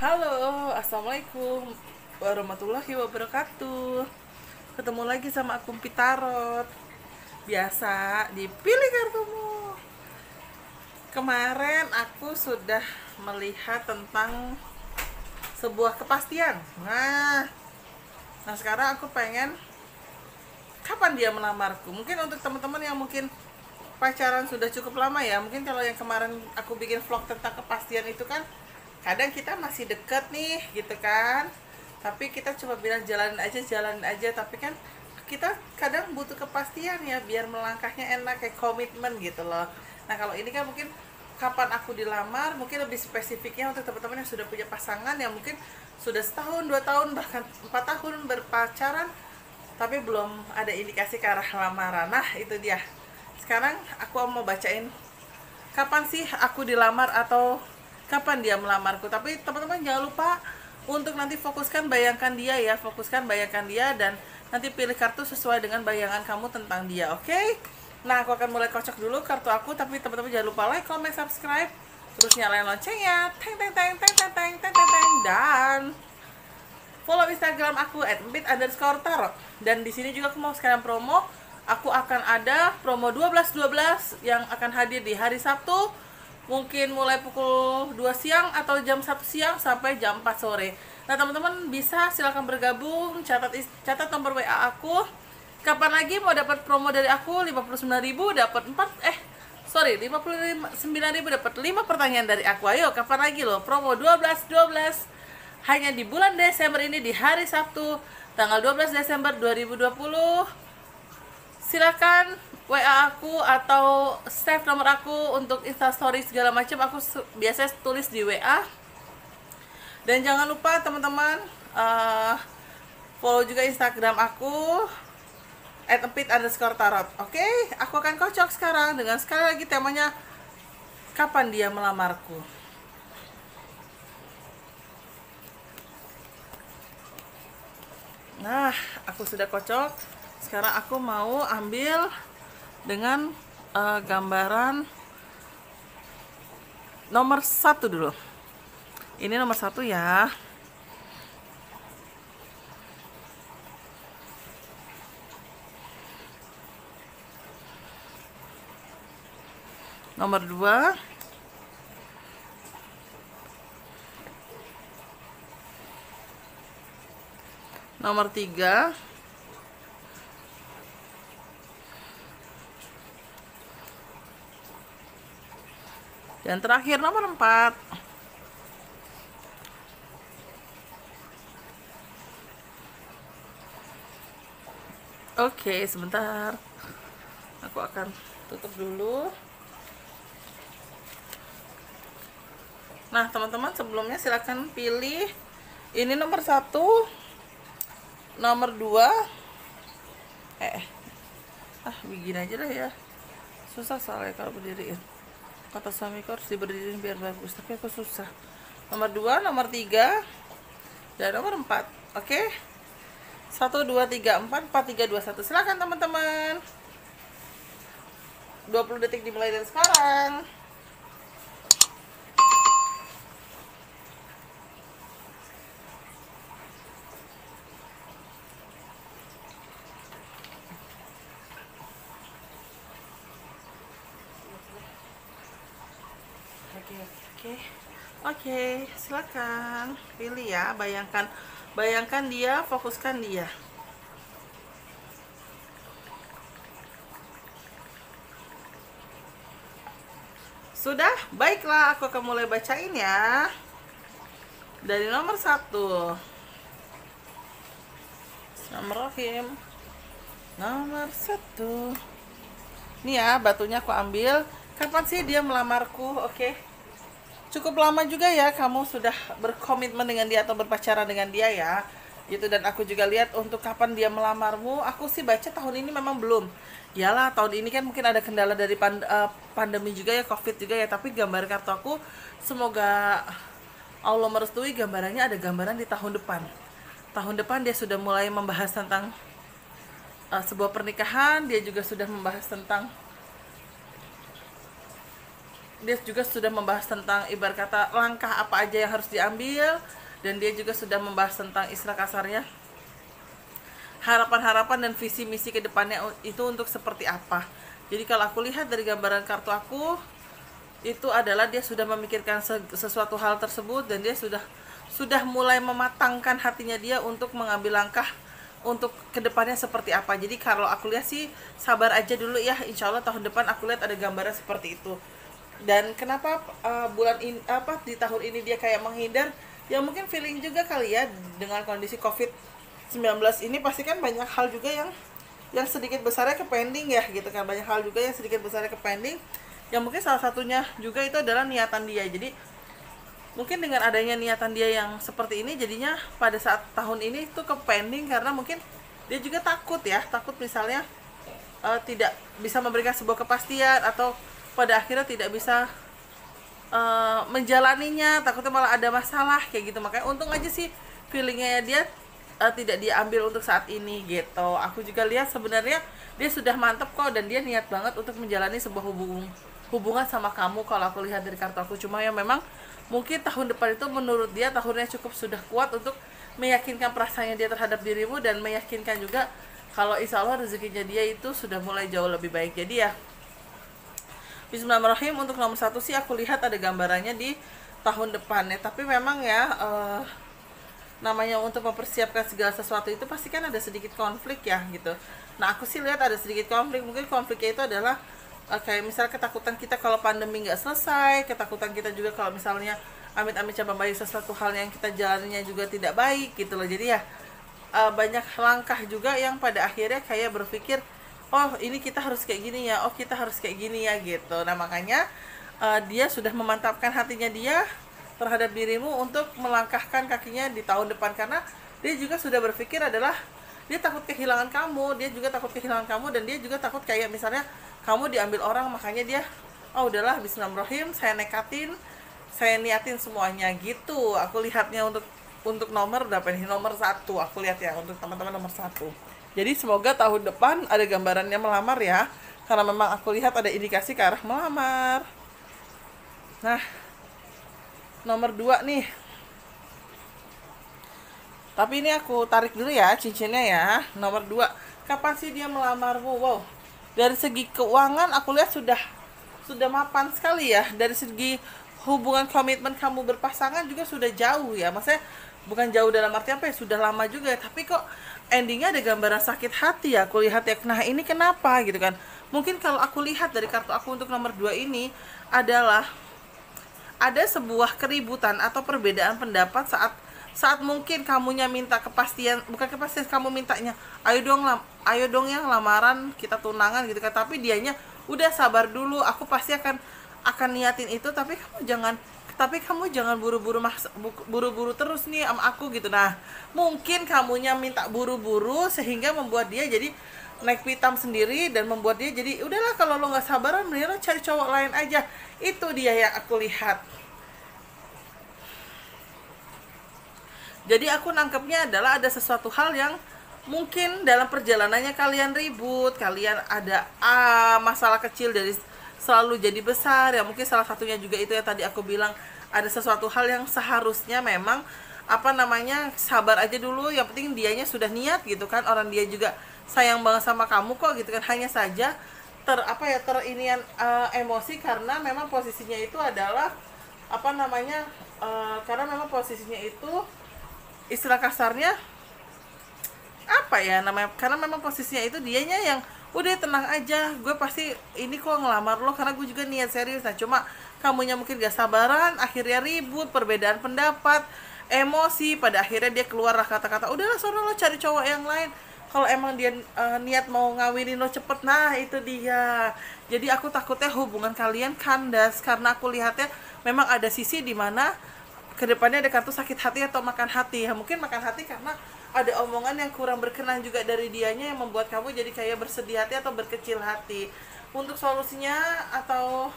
Halo, assalamualaikum warahmatullahi wabarakatuh. Ketemu lagi sama aku Pitarot. Biasa dipilih kartumu. Kemarin aku sudah melihat tentang sebuah kepastian. Nah sekarang aku pengen kapan dia melamarku. Mungkin untuk teman-teman yang mungkin pacaran sudah cukup lama ya. Mungkin kalau yang kemarin aku bikin vlog tentang kepastian itu kan kadang kita masih deket nih gitu kan, tapi kita coba bilang jalanin aja, tapi kan kita kadang butuh kepastian ya biar melangkahnya enak, kayak komitmen gitu loh. Nah kalau ini kan mungkin kapan aku dilamar, mungkin lebih spesifiknya untuk teman-teman yang sudah punya pasangan, yang mungkin sudah setahun, 2 tahun, bahkan 4 tahun berpacaran tapi belum ada indikasi ke arah lamaran. Nah itu dia, sekarang aku mau bacain kapan sih aku dilamar atau kapan dia melamarku. Tapi teman-teman jangan lupa untuk nanti bayangkan dia dan nanti pilih kartu sesuai dengan bayangan kamu tentang dia, oke? Nah aku akan mulai kocok dulu kartu aku, tapi teman-teman jangan lupa like, comment, subscribe, terus nyalain loncengnya, dan follow Instagram aku @empit_tarot. Dan di sini juga aku mau sekalian promo, aku akan ada promo 12-12 yang akan hadir di hari Sabtu, mungkin mulai pukul 2 siang atau jam 1 siang sampai jam 4 sore. Nah teman-teman bisa silakan bergabung, catat nomor WA aku. Kapan lagi mau dapat promo dari aku? 59.000 dapat 59.000 dapat 5 pertanyaan dari aku. Ayo kapan lagi loh promo 12-12 hanya di bulan Desember ini, di hari Sabtu tanggal 12 Desember 2020. Silakan WA aku atau save nomor aku untuk instastory segala macam, aku biasanya tulis di WA. Dan jangan lupa teman-teman follow juga Instagram aku @empit_tarot. Oke, aku akan kocok sekarang dengan sekali lagi temanya kapan dia melamarku. Nah, aku sudah kocok. Sekarang aku mau ambil dengan gambaran nomor 1 dulu. Ini nomor 1 ya. Nomor 2. Nomor 3. Dan terakhir nomor 4. Oke, sebentar. Aku akan tutup dulu. Nah, teman-teman sebelumnya silakan pilih. Ini nomor 1, nomor 2. Begini aja lah ya. Susah soalnya kalau berdiriin. Kata suamiku harus diberdiriin biar bagus, tapi aku susah. Nomor 2, nomor 3, dan nomor 4. Oke? 1, 2, 3, 4, 4, 3, 2, 1. Silakan teman-teman. 20 detik dimulai dari sekarang. Oke, silakan pilih ya. Bayangkan dia, fokuskan dia. Sudah? Baiklah, aku akan mulai bacain ya. Dari nomor 1. Bismillahirrahmanirrahim. Nomor 1. Nih ya, batunya aku ambil. Kapan sih dia melamarku? Oke. Cukup lama juga ya kamu sudah berkomitmen dengan dia atau berpacaran dengan dia ya. Gitu, dan aku juga lihat untuk kapan dia melamarmu, aku sih baca tahun ini memang belum. Iyalah, tahun ini kan mungkin ada kendala dari pandemi juga ya, Covid juga ya, tapi gambar kartu aku semoga Allah merestui, gambarannya ada gambaran di tahun depan. Tahun depan dia sudah mulai membahas tentang sebuah pernikahan, dia juga sudah membahas tentang dia juga sudah membahas tentang ibarat kata langkah apa aja yang harus diambil, dan dia juga sudah membahas tentang istilah kasarnya harapan-harapan dan visi misi ke depannya itu untuk seperti apa. Jadi kalau aku lihat dari gambaran kartu aku, itu adalah dia sudah memikirkan sesuatu hal tersebut, dan dia sudah mulai mematangkan hatinya dia untuk mengambil langkah untuk kedepannya seperti apa. Jadi kalau aku lihat sih sabar aja dulu ya, insya Allah tahun depan aku lihat ada gambaran seperti itu. Dan kenapa di tahun ini dia kayak menghindar, ya mungkin feeling juga kali ya dengan kondisi COVID-19 ini, pasti kan banyak hal juga yang sedikit besarnya ke pending ya gitu kan, banyak hal juga yang sedikit besarnya ke pending, yang mungkin salah satunya juga itu adalah niatan dia. Jadi mungkin dengan adanya niatan dia yang seperti ini, jadinya pada saat tahun ini itu ke pending karena mungkin dia juga takut misalnya tidak bisa memberikan sebuah kepastian, atau pada akhirnya tidak bisa menjalaninya, takutnya malah ada masalah kayak gitu. Makanya untung aja sih feelingnya dia tidak diambil untuk saat ini gitu. Aku juga lihat sebenarnya dia sudah mantep kok, dan dia niat banget untuk menjalani sebuah hubungan sama kamu kalau aku lihat dari kartu aku. Cuma ya memang mungkin tahun depan itu menurut dia tahunnya cukup sudah kuat untuk meyakinkan perasaannya dia terhadap dirimu, dan meyakinkan juga kalau insya Allah rezekinya dia itu sudah mulai jauh lebih baik. Jadi ya Bismillahirrahmanirrahim, untuk nomor 1 sih aku lihat ada gambarannya di tahun depan ya. Tapi memang ya namanya untuk mempersiapkan segala sesuatu itu pasti kan ada sedikit konflik ya gitu. Nah aku sih lihat ada sedikit konflik. Mungkin konfliknya itu adalah kayak misalnya ketakutan kita kalau pandemi nggak selesai, ketakutan kita juga kalau misalnya amit-amit coba baik sesuatu hal yang kita jalaninya juga tidak baik gitu loh. Jadi ya banyak langkah juga yang pada akhirnya kayak berpikir, oh ini kita harus kayak gini ya, oh kita harus kayak gini ya gitu. Nah makanya dia sudah memantapkan hatinya dia terhadap dirimu untuk melangkahkan kakinya di tahun depan, karena dia juga sudah berpikir adalah dia takut kehilangan kamu, dan dia juga takut kayak misalnya kamu diambil orang, makanya dia oh udahlah bismillahirrahmanirrahim, saya nekatin, saya niatin semuanya gitu. Aku lihatnya untuk nomor berapa nih, nomor 1 aku lihat ya, untuk teman-teman nomor 1. Jadi semoga tahun depan ada gambarannya melamar ya, karena memang aku lihat ada indikasi ke arah melamar. Nah nomor 2 nih, tapi ini aku tarik dulu ya cincinnya ya. Nomor 2, kapan sih dia melamarmu? Wow, dari segi keuangan aku lihat sudah mapan sekali ya. Dari segi hubungan komitmen kamu berpasangan juga sudah jauh ya. Maksudnya bukan jauh dalam arti apa ya, sudah lama juga ya, tapi kok endingnya ada gambaran sakit hati ya aku lihat ya. Nah ini kenapa gitu kan. Mungkin kalau aku lihat dari kartu aku untuk nomor 2 ini adalah ada sebuah keributan atau perbedaan pendapat saat mungkin kamunya minta kepastian, bukan kepastian, kamu mintanya ayo dong yang lamaran kita tunangan gitu kan, tapi dianya udah sabar dulu, aku pasti akan niatin itu, tapi kamu jangan buru-buru terus nih sama aku gitu. Nah mungkin kamunya minta buru-buru sehingga membuat dia jadi naik pitam sendiri, dan membuat dia jadi udahlah kalau lo nggak sabaran mendingan lo cari cowok lain aja. Itu dia yang aku lihat. Jadi aku nangkepnya adalah ada sesuatu hal yang mungkin dalam perjalanannya kalian ribut, kalian ada masalah kecil dari selalu jadi besar ya. Mungkin salah satunya juga itu yang tadi aku bilang, ada sesuatu hal yang seharusnya memang sabar aja dulu, yang penting dianya sudah niat gitu kan, orang dia juga sayang banget sama kamu kok gitu kan. Hanya saja emosi karena memang posisinya itu adalah karena memang posisinya itu istilah kasarnya karena memang posisinya itu dianya yang udah tenang aja, gue pasti ini kok ngelamar lo karena gue juga niat serius. Nah cuma kamunya mungkin gak sabaran, akhirnya ribut, perbedaan pendapat, emosi, pada akhirnya dia keluarlah kata-kata udahlah sono lo cari cowok yang lain kalau emang dia niat mau ngawinin lo cepet. Nah itu dia. Jadi aku takutnya hubungan kalian kandas, karena aku lihatnya memang ada sisi dimana kedepannya ada kartu sakit hati atau makan hati ya. Mungkin makan hati karena ada omongan yang kurang berkenan juga dari dianya yang membuat kamu jadi kayak bersedih hati atau berkecil hati. Untuk solusinya atau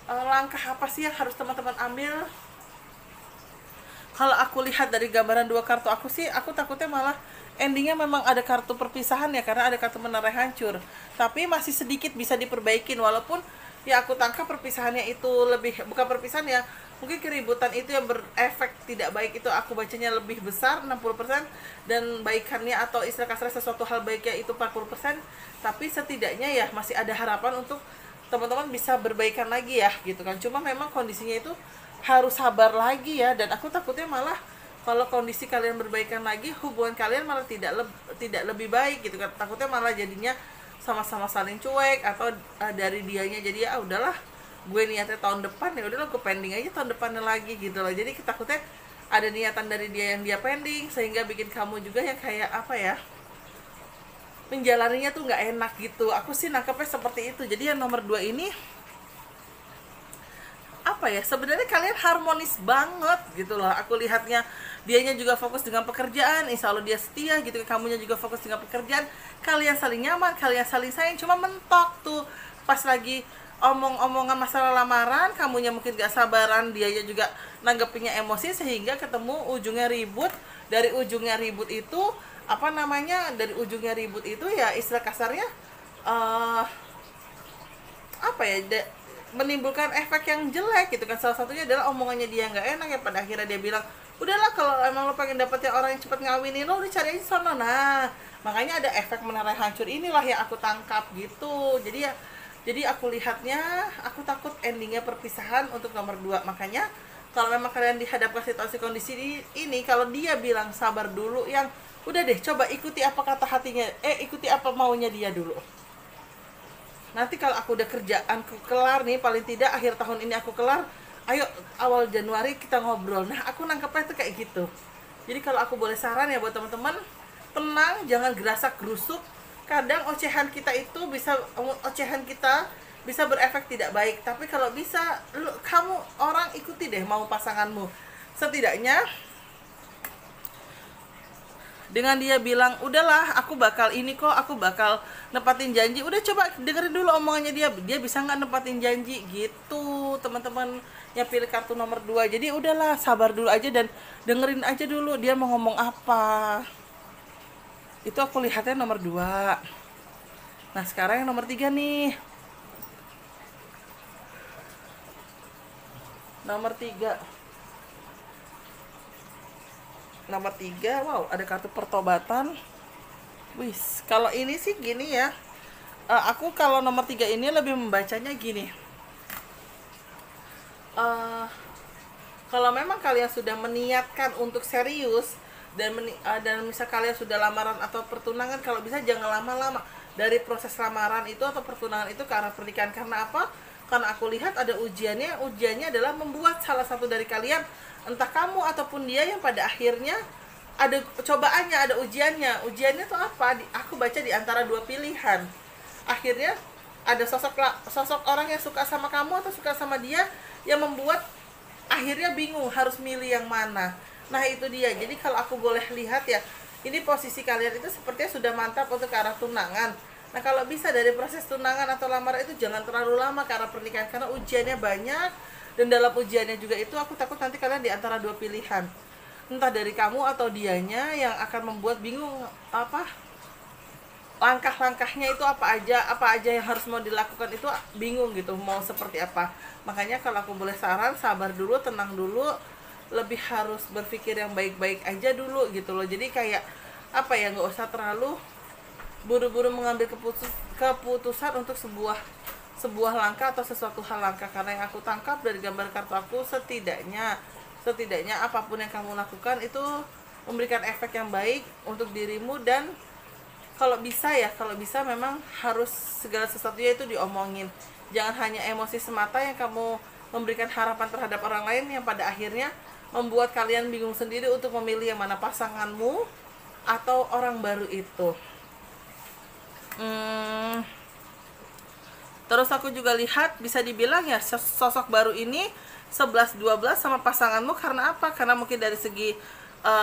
langkah apa sih yang harus teman-teman ambil? Kalau aku lihat dari gambaran 2 kartu aku sih, aku takutnya malah endingnya memang ada kartu perpisahan ya, karena ada kartu menara hancur. Tapi masih sedikit bisa diperbaikin, walaupun ya aku tangkap perpisahannya itu lebih, bukan perpisahan ya, mungkin keributan itu yang berefek tidak baik itu aku bacanya lebih besar 60%, dan baikannya atau istilah kasar sesuatu hal baiknya itu 40%. Tapi setidaknya ya masih ada harapan untuk teman-teman bisa berbaikan lagi ya gitu kan. Cuma memang kondisinya itu harus sabar lagi ya, dan aku takutnya malah kalau kondisi kalian berbaikan lagi, hubungan kalian malah tidak lebih baik gitu kan. Takutnya malah jadinya sama-sama saling cuek, atau dari dianya jadi ya udahlah, gue niatnya tahun depan, ya udahlah gue pending aja tahun depannya lagi gitu loh. Jadi takutnya ada niatan dari dia yang dia pending, sehingga bikin kamu juga yang kayak apa ya, menjalaninya tuh nggak enak gitu. Aku sih nangkepnya seperti itu. Jadi yang nomor 2 ini apa ya, sebenarnya kalian harmonis banget gitu loh. Aku lihatnya dianya juga fokus dengan pekerjaan, insya Allah dia setia gitu, kamunya juga fokus dengan pekerjaan, kalian saling nyaman, kalian saling sayang. Cuma mentok tuh pas lagi omong-omongan masalah lamaran, kamunya mungkin gak sabaran, dianya juga nanggepinnya emosi, sehingga ketemu ujungnya ribut. Dari ujungnya ribut itu apa namanya, dari ujungnya ribut itu ya istilah kasarnya apa ya, menimbulkan efek yang jelek gitu kan. Salah satunya adalah omongannya dia nggak enak ya, pada akhirnya dia bilang udahlah kalau emang lo pengen dapetin orang yang cepat ngawinin lo, udah cari aja sana. Nah makanya ada efek menara hancur inilah yang aku tangkap gitu. Jadi aku lihatnya, aku takut endingnya perpisahan untuk nomor 2. Makanya kalau memang kalian dihadapkan situasi kondisi ini, kalau dia bilang sabar dulu, yang udah deh coba ikuti apa kata hatinya, ikuti apa maunya dia dulu. Nanti kalau aku udah kerjaanku kelar nih, paling tidak akhir tahun ini aku kelar, ayo awal Januari kita ngobrol. Nah aku nangkepnya itu kayak gitu. Jadi kalau aku boleh saran ya buat teman-teman, tenang, jangan gerasak gerusuk. Kadang ocehan kita bisa berefek tidak baik. Tapi kalau bisa kamu orang ikuti deh mau pasanganmu. Setidaknya dengan dia bilang udahlah aku bakal ini kok, aku bakal nepatin janji, udah coba dengerin dulu omongannya dia bisa nggak nepatin janji gitu teman-teman yang pilih kartu nomor 2. Jadi udahlah sabar dulu aja dan dengerin aja dulu dia mau ngomong apa. Itu aku lihatnya nomor 2. Nah sekarang yang nomor 3 nih. Nomor 3, wow, ada kartu pertobatan. Wis, kalau ini sih gini ya. Aku kalau nomor 3 ini lebih membacanya gini. Kalau memang kalian sudah meniatkan untuk serius dan misal kalian sudah lamaran atau pertunangan, kalau bisa jangan lama-lama dari proses lamaran itu atau pertunangan itu ke arah pernikahan. Karena apa? Karena aku lihat ada ujiannya adalah membuat salah satu dari kalian, entah kamu ataupun dia, yang pada akhirnya ada cobaannya, ada ujiannya. Ujiannya tuh apa? Aku baca di antara 2 pilihan. Akhirnya ada sosok orang yang suka sama kamu atau suka sama dia, yang membuat akhirnya bingung harus milih yang mana. Nah itu dia. Jadi kalau aku boleh lihat ya, ini posisi kalian itu sepertinya sudah mantap untuk ke arah tunangan. Nah kalau bisa dari proses tunangan atau lamaran itu jangan terlalu lama ke arah pernikahan, karena ujiannya banyak. Dan dalam ujiannya juga itu aku takut nanti kalian di antara 2 pilihan, entah dari kamu atau dianya, yang akan membuat bingung apa langkah-langkahnya itu apa aja yang harus mau dilakukan, itu bingung gitu mau seperti apa. Makanya kalau aku boleh saran, sabar dulu, tenang dulu, lebih harus berpikir yang baik-baik aja dulu gitu loh. Jadi kayak apa ya, nggak usah terlalu buru-buru mengambil keputusan untuk sebuah langkah atau sesuatu hal langkah. Karena yang aku tangkap dari gambar kartu aku, setidaknya apapun yang kamu lakukan itu memberikan efek yang baik untuk dirimu. Dan kalau bisa memang harus segala sesuatunya itu diomongin. Jangan hanya emosi semata yang kamu memberikan harapan terhadap orang lain, yang pada akhirnya membuat kalian bingung sendiri untuk memilih yang mana, pasanganmu atau orang baru itu. Terus aku juga lihat bisa dibilang ya, sosok baru ini 11-12 sama pasanganmu. Karena apa? Karena mungkin dari segi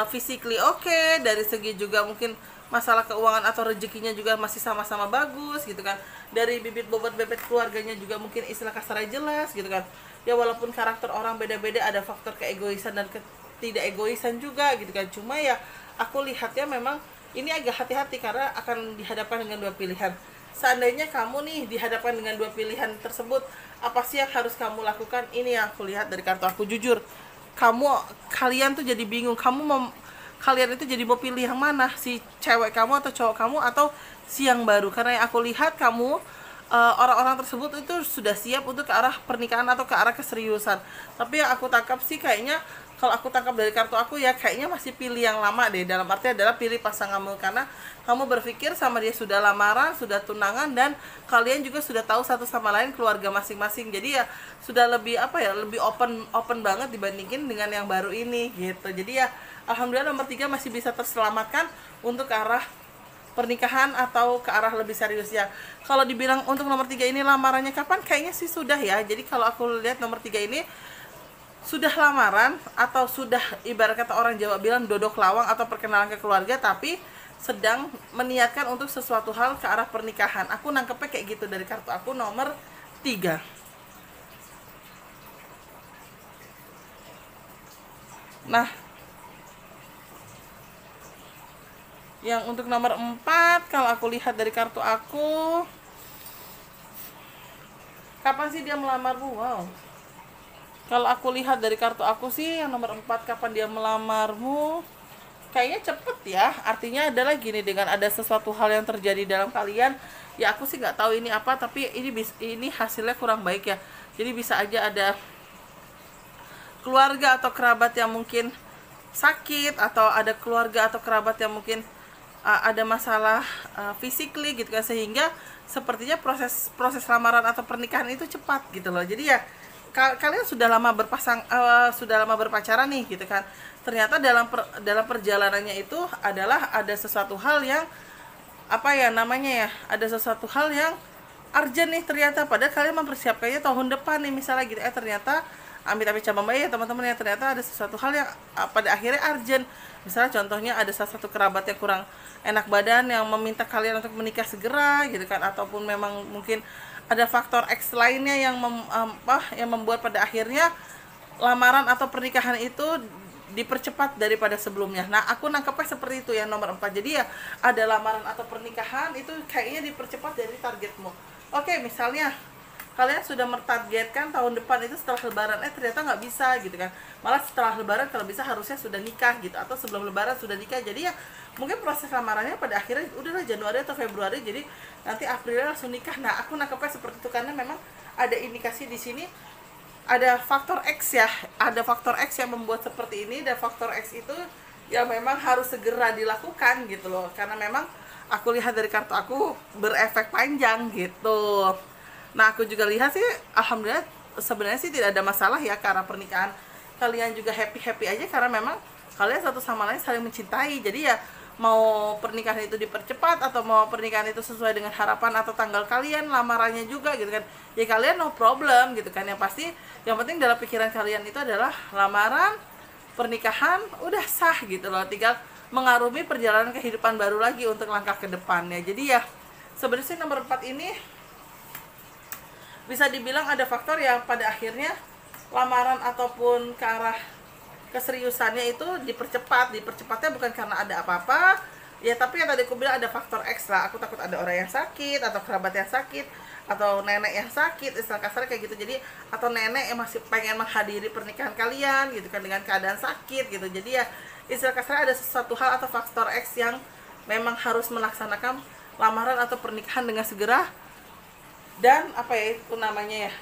physically oke, dari segi juga mungkin masalah keuangan atau rezekinya juga masih sama-sama bagus gitu kan. Dari bibit bobot bebet keluarganya juga mungkin istilah kasarnya jelas gitu kan. Ya walaupun karakter orang beda-beda, ada faktor keegoisan dan ketidak egoisan juga gitu kan. Cuma ya aku lihatnya memang ini agak hati-hati karena akan dihadapkan dengan 2 pilihan. Seandainya kamu nih dihadapkan dengan 2 pilihan tersebut, Apa sih yang harus kamu lakukan? Ini yang aku lihat dari kartu aku. Jujur, kalian tuh jadi bingung. Kalian itu jadi mau pilih yang mana, si cewek kamu atau cowok kamu atau si yang baru. Karena yang aku lihat kamu, orang-orang tersebut itu sudah siap untuk ke arah pernikahan atau ke arah keseriusan. Tapi yang aku tangkap sih kayaknya, kalau aku tangkap dari kartu aku ya, kayaknya masih pilih yang lama deh. Dalam arti adalah pilih pasanganmu, karena kamu berpikir sama dia sudah lamaran, sudah tunangan, dan kalian juga sudah tahu satu sama lain keluarga masing-masing. Jadi ya sudah lebih lebih open banget dibandingin dengan yang baru ini gitu. Jadi ya alhamdulillah nomor 3 masih bisa terselamatkan untuk ke arah pernikahan atau ke arah lebih serius ya. Kalau dibilang untuk nomor 3 ini lamarannya kapan, kayaknya sih sudah ya. Jadi kalau aku lihat nomor 3 ini sudah lamaran atau sudah, ibarat kata orang Jawa bilang dodok lawang atau perkenalan ke keluarga, tapi sedang meniatkan untuk sesuatu hal ke arah pernikahan. Aku nangkepnya kayak gitu dari kartu aku nomor 3. Nah, yang untuk nomor 4, kalau aku lihat dari kartu aku, kapan sih dia melamarmu? Wow. Kalau aku lihat dari kartu aku sih, yang nomor 4, kapan dia melamarmu, kayaknya cepet ya. Artinya adalah gini, dengan ada sesuatu hal yang terjadi dalam kalian, ya aku sih nggak tahu ini apa, tapi ini hasilnya kurang baik ya. Jadi bisa aja ada keluarga atau kerabat yang mungkin sakit, atau ada keluarga atau kerabat yang mungkin ada masalah physically gitu kan, sehingga sepertinya proses lamaran atau pernikahan itu cepat gitu loh. Jadi ya kalian sudah lama sudah lama berpacaran nih gitu kan. Ternyata dalam perjalanannya itu adalah ada sesuatu hal yang ada sesuatu hal yang urgent nih ternyata, padahal kalian mempersiapkannya tahun depan nih misalnya gitu. Ternyata amit-amit cabang bayi ya teman-teman ya, ternyata ada sesuatu hal yang pada akhirnya urgent. Misalnya contohnya ada salah satu kerabat yang kurang enak badan yang meminta kalian untuk menikah segera gitu kan, ataupun memang mungkin ada faktor X lainnya yang membuat pada akhirnya lamaran atau pernikahan itu dipercepat daripada sebelumnya. Nah, aku nangkepnya seperti itu ya nomor 4. Jadi ya ada lamaran atau pernikahan itu kayaknya dipercepat dari targetmu. Oke, misalnya kalian sudah mentargetkan tahun depan itu setelah lebaran, ternyata nggak bisa gitu kan. Malah setelah lebaran kalau bisa harusnya sudah nikah gitu, atau sebelum lebaran sudah nikah. Jadi ya mungkin proses lamarannya pada akhirnya udahlah Januari atau Februari, jadi nanti April langsung nikah. Nah, aku nangkepnya seperti itu karena memang ada indikasi di sini ada faktor X ya, ada faktor X yang membuat seperti ini, dan faktor X itu ya memang harus segera dilakukan gitu loh, karena memang aku lihat dari kartu aku berefek panjang gitu. Nah, aku juga lihat sih alhamdulillah sebenarnya sih tidak ada masalah ya, karena pernikahan kalian juga happy aja, karena memang kalian satu sama lain saling mencintai. Jadi ya mau pernikahan itu dipercepat atau mau pernikahan itu sesuai dengan harapan atau tanggal kalian lamarannya juga gitu kan, ya kalian no problem gitu kan. Yang pasti yang penting dalam pikiran kalian itu adalah lamaran, pernikahan udah sah gitu loh, tinggal mengarungi perjalanan kehidupan baru lagi untuk langkah ke depannya. Jadi ya sebenarnya nomor 4 ini bisa dibilang ada faktor yang pada akhirnya lamaran ataupun ke arah keseriusannya itu dipercepatnya bukan karena ada apa-apa ya, tapi yang tadi aku bilang ada faktor ekstra. Aku takut ada orang yang sakit, atau kerabat yang sakit, atau nenek yang sakit, istilah kasar kayak gitu. Jadi atau nenek yang masih pengen menghadiri pernikahan kalian gitu kan dengan keadaan sakit gitu. Jadi ya istilah kasar ada sesuatu hal atau faktor X yang memang harus melaksanakan lamaran atau pernikahan dengan segera, dan itu namanya ya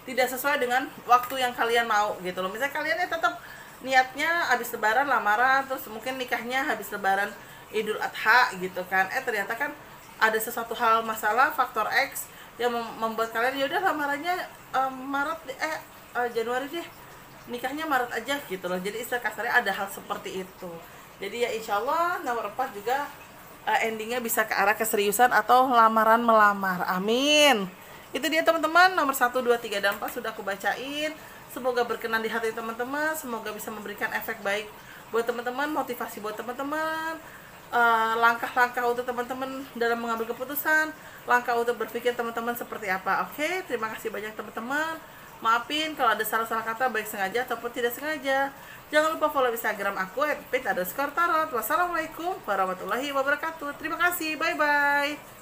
tidak sesuai dengan waktu yang kalian mau gitu loh. Misalnya kalian ya tetap niatnya habis lebaran lamaran, terus mungkin nikahnya habis lebaran Idul Adha gitu kan, ternyata kan ada sesuatu hal masalah faktor X yang membuat kalian ya udah lamarannya Maret Januari deh, nikahnya Maret aja gitu loh. Jadi istilah kasarnya ada hal seperti itu. Jadi ya insyaallah nomor 4 juga endingnya bisa ke arah keseriusan atau lamaran melamar. Amin. Itu dia teman-teman, nomor 1, 2, 3, dan 4 sudah aku bacain. Semoga berkenan di hati teman-teman, semoga bisa memberikan efek baik buat teman-teman, motivasi buat teman-teman, langkah-langkah untuk teman-teman dalam mengambil keputusan, langkah untuk berpikir teman-teman seperti apa. Oke, terima kasih banyak teman-teman. Maafin kalau ada salah-salah kata baik sengaja ataupun tidak sengaja. Jangan lupa follow Instagram aku @pit_tarot. Wassalamualaikum warahmatullahi wabarakatuh. Terima kasih, bye-bye.